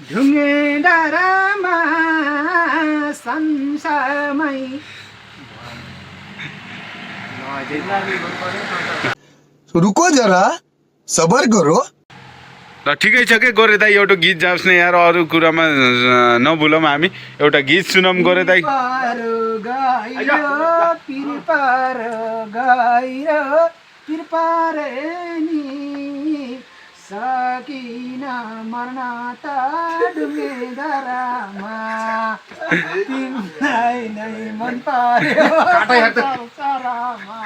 ढुङ्गे डाँडामा संसारमै रुको जरा सबर करो ल ठिकै छ के गोरे दाई एउटा गीत जाओस् न यार अरू कुरामा नभुलौँ हामी एउटा गीत सुनौँ गोरे दाई सकिन मर्न त ढुङ्गे डाँडामा तिमीलाई नै मन पर्यो संसारमा।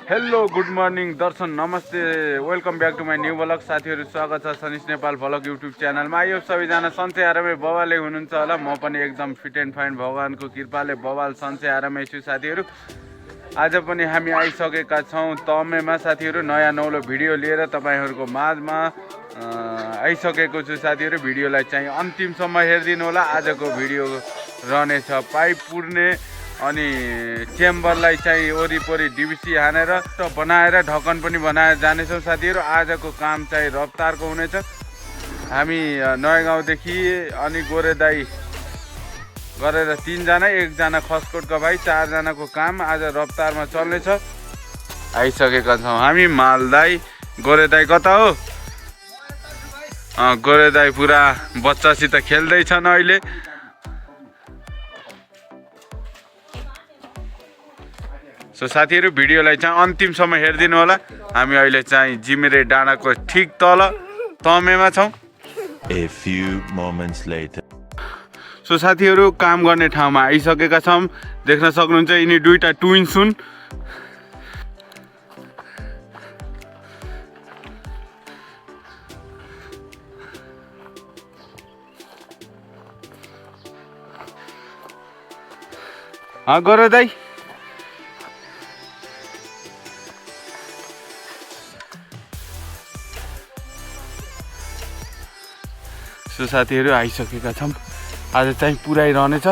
हेलो गुड मर्निङ दर्शन नमस्ते welcome back to my new blog. साथीहरू स्वागत छ सनिस नेपाल ब्लग युट्युब च्यानलमा। यो सबैजना सन्चै आरामै बवालै हुनुहुन्छ होला, म पनि एकदम फिट एन्ड फाइन भगवानको कृपाले बवाल सन्चै आरामै छु। साथीहरू आज पनि हामी आइसकेका छौँ तमेमा साथीहरू, नयाँ नौलो भिडियो लिएर तपाईँहरूको माझमा आइसकेको छु। साथीहरू भिडियोलाई चाहिँ अन्तिमसम्म हेरिदिनु होला। आजको भिडियो रहनेछ पाइप पुर्ने अनि चेम्बरलाई चाहिँ वरिपरि डिबिसी हानेर बनाएर ढक्कन पनि बनाएर जानेछौँ। साथीहरू आजको काम चाहिँ रफ्तारको हुनेछ। हामी नयाँ गाउँदेखि अनि गोरे दाई गरेर 3 जना, 1 जना खसकोटका भाइ, 4 जनाको काम आज रफ्तारमा चल्नेछ। आइसकेका छौँ हामी। मालदाई गोरे दाई कता हो? गोरे दाई पुरा बच्चासित खेल्दैछन् अहिले। सो साथीहरू भिडियोलाई चाहिँ अन्तिमसम्म हेरिदिनु होला। हामी अहिले चाहिँ जिमिरे डाँडाको ठिक तल तमेमा छौँ। A few moments later. So साथीहरू काम गर्ने ठाउँमा आइसकेका छौँ। देख्न सक्नुहुन्छ यिनी दुईटा ट्विन्स हुन्। गर दाइ सो साथीहरू आइसकेका छौँ। आज चाहिँ पुऱ्याइरहनेछ।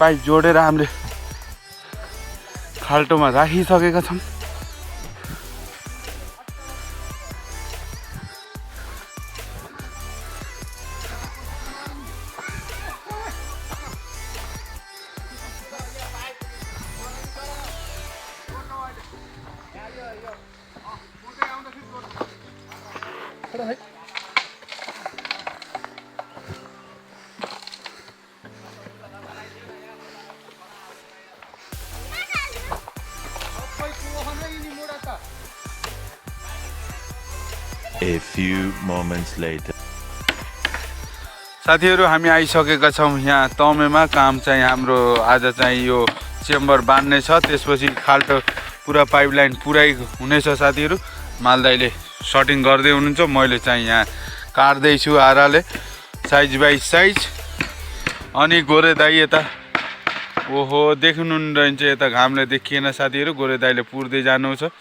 पाइप जोडेर हामीले खाल्टोमा राखिसकेका छौँ। A few moments later. साथीहरू हामी आइसकेका छौँ यहाँ तमेमा। काम चाहिँ हाम्रो आज चाहिँ यो चेम्बर बान्ने छ, त्यसपछि खाल्टो पुरा पाइपलाइन पुरै हुनेछ। साथीहरू मालदाईले सटिङ गर्दै हुनुहुन्छ, मैले चाहिँ यहाँ काट्दैछु आराले साइज बाई साइज। अनि गोरे दाई यता ओहो देख्नु रहन्छ, यता घामले देखिएन साथीहरू। गोरे दाईले पुर्दै जानु छ।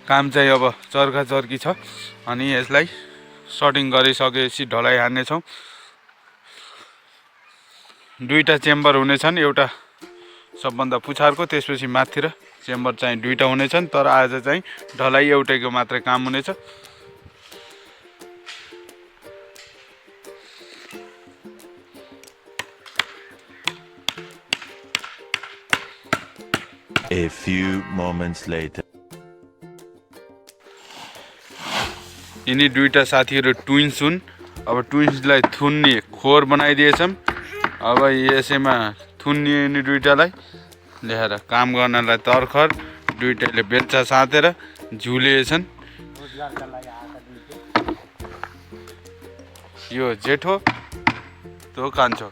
काम चाहिँ अब चर्का चर्की छ अनि यसलाई सटिङ गरिसकेपछि ढलाइ हान्नेछौँ। 2टा चेम्बर हुनेछन्, एउटा सबभन्दा पुछारको, त्यसपछि माथि र चेम्बर चाहिँ 2टा हुनेछन्। तर आज चाहिँ ढलाइ एउटैको मात्रै काम हुनेछ। A few moments later. यिनी 2टा साथीहरू ट्विन्स हुन्। अब ट्विन्सलाई थुन्ने खोर बनाइदिएछौँ। अब यसैमा थुन्ने यिनी 2टालाई ल्याएर काम गर्नलाई तर्खर 2टाले बेल्चा साँतेर झुलिएछन्। यो जेठो तो कान्छो।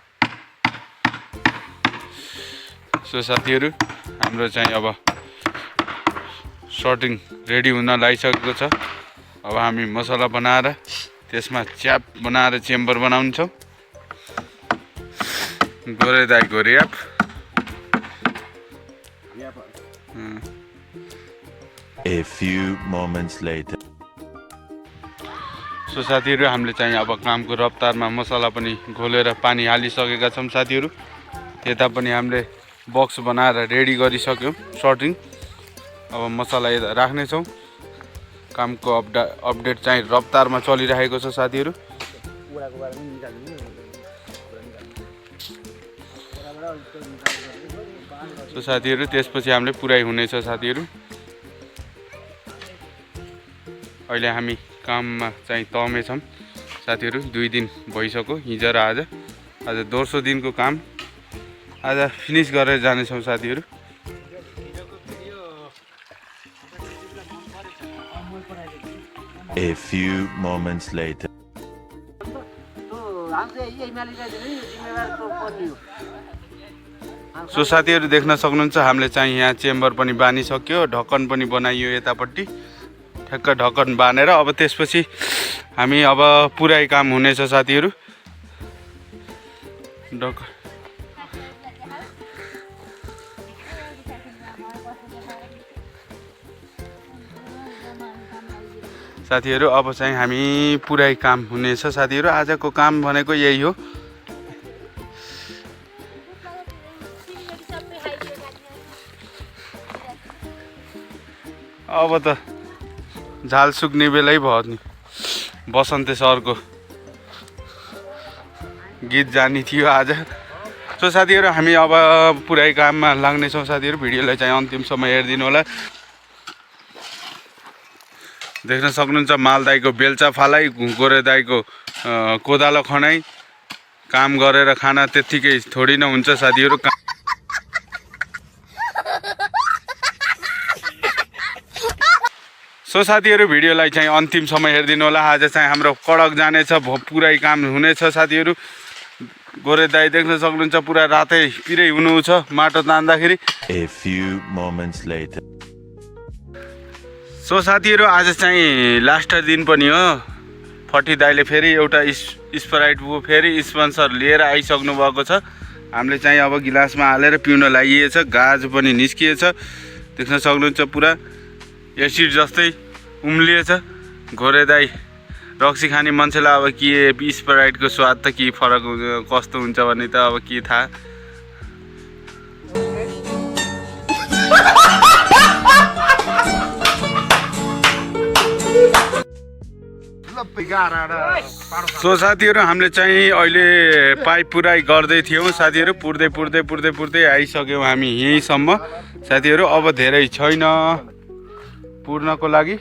सो साथीहरू हाम्रो चाहिँ अब सटिङ रेडी हुन लागिसकेको छ। अब हामी मसला बनाएर त्यसमा च्याप बनाएर चेम्बर बनाउँछौँ। गोरे दाइको rap. A few moments later. So साथीहरू हामीले चाहिँ अब कामको रफ्तारमा मसला पनि घोलेर पानी हालिसकेका छौँ। साथीहरू त्यता पनि हामीले बक्स बनाएर रेडी गरिसक्यौँ सर्टिङ। अब मसला यता राख्नेछौँ। कामको अपडेट चाहिँ रफ्तारमा चलिरहेको छ साथीहरू। सो साथीहरू त्यसपछि हामीले पुराइ हुनेछ साथीहरू। अहिले हामी काममा चाहिँ तमै छौँ साथीहरू। 2 दिन भइसक्यो, हिजो र आज दोस्रो दिनको काम। आज फिनिस गरेर जानेछौँ साथीहरू। A few moments later. So साथीहरू देख्न सक्नुहुन्छ हामीले चाहिँ यहाँ चेम्बर पनि बानिसक्यो, ढक्कन पनि बनाइयो यतापट्टि। ठ्याक्क ढक्कन बानेर अब त्यसपछि हामी अब पुरै काम हुनेछ साथीहरू। साथीहरू अब चाहिँ हामी पुरै काम हुनेछ साथीहरू। आजको काम भनेको यही हो। अब त झाल सुक्ने बेलै भयो नि। बसन्ते सरको गीत जानी थियो आज। सो साथीहरू हामी अब पुरै काममा लाग्नेछौँ साथीहरू। भिडियोलाई चाहिँ अन्तिमसम्म हेरिदिनु होला। देख्न सक्नुहुन्छ माल दाइको बेल्चा फालाइ, गोरे दाइको कोदालो खनाइ। काम गरेर खाना त्यत्तिकै थोडी न हुन्छ साथीहरू। सो साथीहरू भिडियोलाई चाहिँ अन्तिमसम्म हेरिदिनु होला। आज चाहिँ हाम्रो कडक जानेछ, पुरै काम हुनेछ साथीहरू। गोरे दाइ देख्न सक्नुहुन्छ पुरा रातै पिरै हुनुहुन्छ माटो तान्दाखेरि। A few moments later. So साथीहरू आज चाहिँ लास्ट दिन पनि हो। फटी दाइले फेरि एउटा स्प्राइट फेरि स्पोन्सर लिएर आइसक्नु भएको छ। हामीले चाहिँ अब गिलासमा हालेर पिउन लागिएछ। गाज पनि निस्किएछ, देख्न सक्नुहुन्छ पुरा एसिड जस्तै उम्लिएछ। गोरे दाइ रक्सी खाने मान्छेलाई अब के स्प्राइटको स्वाद त के फरक कस्तो हुन्छ भन्ने त अब के थाहा। सो साथीहरू हामीले चाहिँ अहिले पाइप पुराइ गर्दै थियौँ साथीहरू। पुर्दै आइसक्यौँ हामी यहीँसम्म साथीहरू। अब धेरै छैन पुर्नको लागि।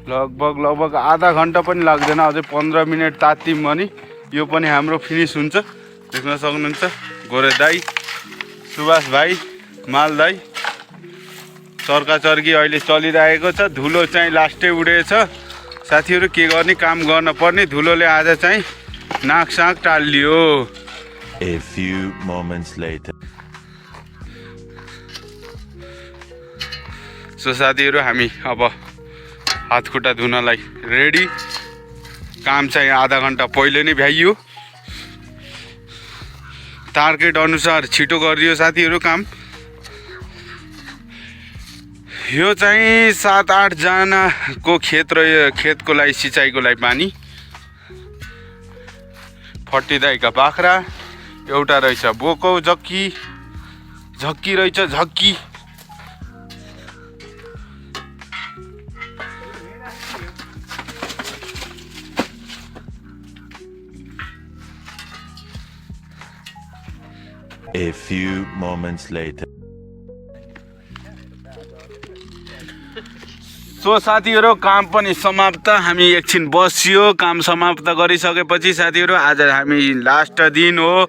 लगभग आधा घन्टा पनि लाग्दैन, अझै 15 मिनट तात्तिम भने यो पनि हाम्रो फिनिस हुन्छ। देख्न सक्नुहुन्छ गोरे दाइ, सुभाष भाइ, माल दाइ। चर्का चर्की अहिले चलिरहेको छ। धुलो चाहिँ लास्टै उडेछ साथीहरू। के गर्ने, काम गर्न पर्ने। धुलोले आज चाहिँ नाक साक टालियो। A few moments later. So साथीहरू हामी अब हात खुट्टा धुनलाई रेडी। काम चाहिँ आधा घन्टा पहिले नै भ्याइयो। टार्गेट अनुसार छिटो गरिदियो साथीहरू काम। यो चाहिँ 7-8 जनाको खेतको लागि सिँचाइको लागि पानी। फटी दाइका बाख्रा, एउटा रहेछ बोकौ झक्की रहेछ झक्की। A few moments later. So साथीहरू काम पनि समाप्त। हामी एकछिन बसियो। काम समाप्त गरिसकेपछि साथीहरू आज हामी लास्ट दिन हो।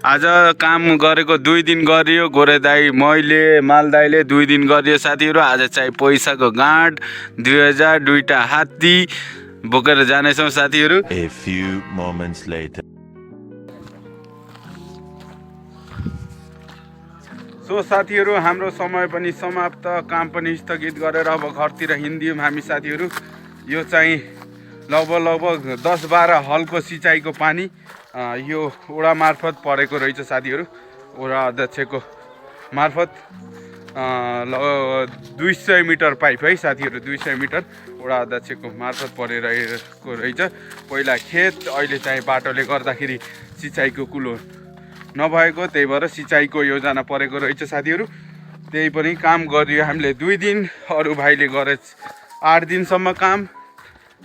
आज काम गरेको 2 दिन गरियो। गोरे दाइ, मैले, माल दाइले 2 दिन गरियो साथीहरू। आज चाहिँ पैसाको गाँठ 2000 2टा हात्ती बोकेर जानेछौँ साथीहरू। A few moments later. So साथीहरू हाम्रो समय पनि समाप्त। काम पनि स्थगित गरेर अब घरतिर हिँडिदियौँ हामी साथीहरू। यो चाहिँ लगभग 10-12 हलको सिँचाइको पानी यो वडा मार्फत परेको रहेछ साथीहरू। वडा अध्यक्षको मार्फत 200 मिटर पाइप है साथीहरू। 200 मिटर वडा अध्यक्षको मार्फत परिरहेको रहेछ। पहिला खेत, अहिले चाहिँ बाटोले गर्दाखेरि सिँचाइको कुलो नभएको, त्यही भएर सिँचाइको योजना परेको रहेछ साथीहरू। त्यही पनि काम गरियो हामीले 2 दिन, अरू भाइले गरे 8 दिनसम्म काम,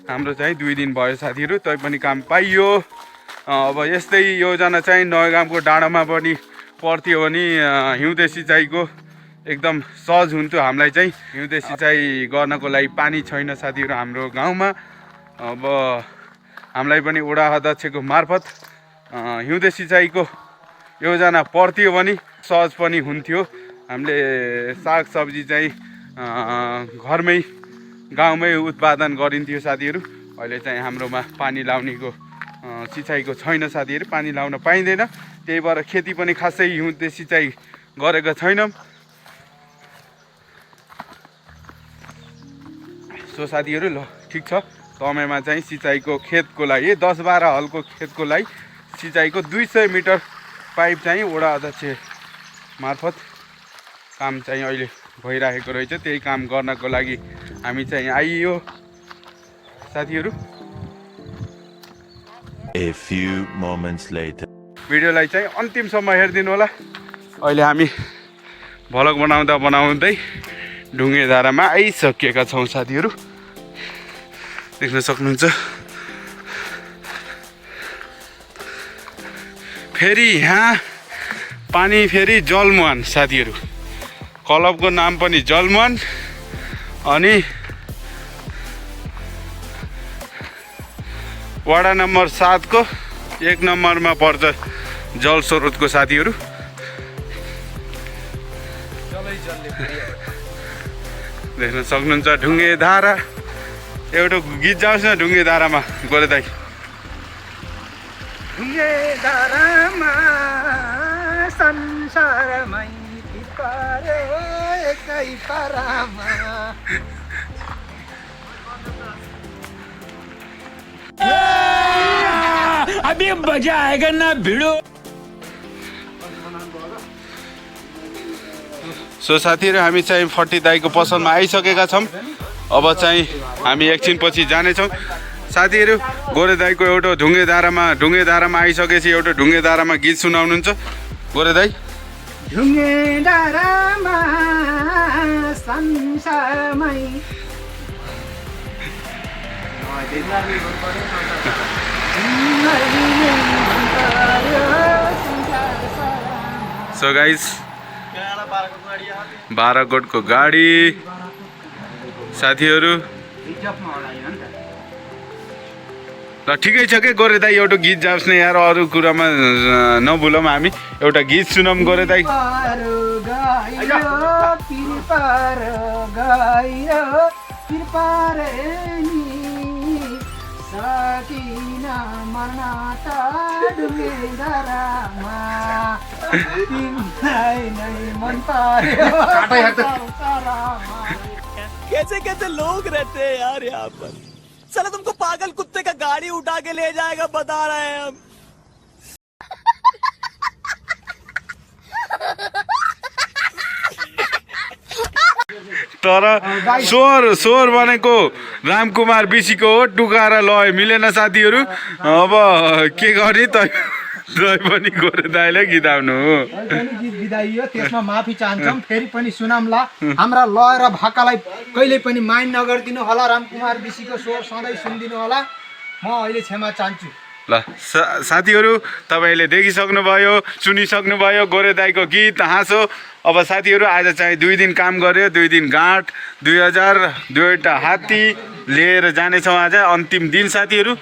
हाम्रो चाहिँ 2 दिन भयो साथीहरू। तै पनि काम पाइयो। अब यस्तै योजना चाहिँ नयागाउँको डाँडामा पनि पर्थ्यो भने हिउँदे सिँचाइको एकदम सहज हुन्थ्यो हामीलाई चाहिँ। हिउँदे सिँचाइ गर्नको लागि पानी छैन साथीहरू हाम्रो गाउँमा। अब हामीलाई पनि वडा अध्यक्षको मार्फत हिउँदे सिँचाइको योजना पर्थ्यो भने सहज पनि हुन्थ्यो। हामीले सागसब्जी चाहिँ घरमै गाउँमै उत्पादन गरिन्थ्यो साथीहरू। अहिले चाहिँ हाम्रोमा पानी लाउनेको सिँचाइको छैन साथीहरू, पानी लाउन पाइँदैन। त्यही भएर खेती पनि खासै हिउँदे सिँचाइ गरेका छैनौँ। सो साथीहरू ल ठिक छ, समयमा चाहिँ सिँचाइको खेतको लागि 10-12 हलको खेतको लागि सिँचाइको 200 मिटर पाइप चाहिँ वडा अध्यक्ष मार्फत काम चाहिँ अहिले भइरहेको रहेछ। त्यही काम गर्नको लागि हामी चाहिँ आइयो साथीहरू। A few moments later. भिडियोलाई चाहिँ अन्तिमसम्म हेरिदिनु होला। अहिले हामी भ्लग बनाउँदै ढुङ्गे धारामा आइसकेका छौँ साथीहरू, देख्न सक्नुहुन्छ। फेरि यहाँ पानी फेरि जलमुहान साथीहरू, क्लबको नाम पनि जलमुहान। अनि वडा नम्बर 7 को 1 नम्बरमा पर्छ जल स्रोतको साथीहरू। देख्न सक्नुहुन्छ ढुङ्गे धारा। एउटा गीत जाओस् न ढुङ्गे धारामा गोरे दाइ। ढुङ्गे धारामा संसारमै पारे एकै पारामा। अभी मजा आएगा ना भिड़ो। सो साथीहरू हामी चाहिँ फर्टी दाईको पसलमा आइसकेका छौँ। अब चाहिँ हामी एकछिन पछि जानेछौँ साथीहरू। गोरे दाईको एउटा ढुङ्गे धारामा आइसकेपछि एउटा ढुङ्गे धारामा गीत सुनाउनुहुन्छ गोरे दाई। ढुङ्गे धारामा संसारमै सो गाइस 12 गोटको गाडी साथीहरू। ल ठिकै छ के गोरे दाई, एउटा गीत जाओस् न यार, अरू कुरामा नभुलौँ हामी। एउटा गीत सुनौँ गोरे दाई। सकिना मर्नाता ढुङ्गे धारामा तिमीलाई नै मन पर्यो। कैसे कैसे लोग रहते हैं यार यहाँ पर। चलो तुमको पागल कुत्ते का गाड़ी उठा के ले जाएगा, बता रहे हैं हम। तर स्वर भनेको रामकुमार बिसीको हो, टुकाएर लय मिलेन साथीहरू। अब के गर्ने त पनि गोरे दाइलाई गीत आउनु हो। गीत बिदाइयो, त्यसमा माफी चाहन्छौँ। फेरि पनि सुनामला। हाम्रा लय र भाकालाई कहिले पनि माइन नगरिदिनु होला। रामकुमार बिसीको स्वर सधैँ सुनिदिनु होला। म अहिले क्षमा चाहन्छु। ल साथीहरू, तपाईँले देखिसक्नुभयो, सुनिसक्नुभयो गोरे दाईको गीत हाँसो। अब साथीहरू आज चाहिँ 2 दिन काम गर्यो, 2 दिन गाँठ, 2000 2वटा हात्ती लिएर जानेछौँ आज अन्तिम दिन साथीहरू।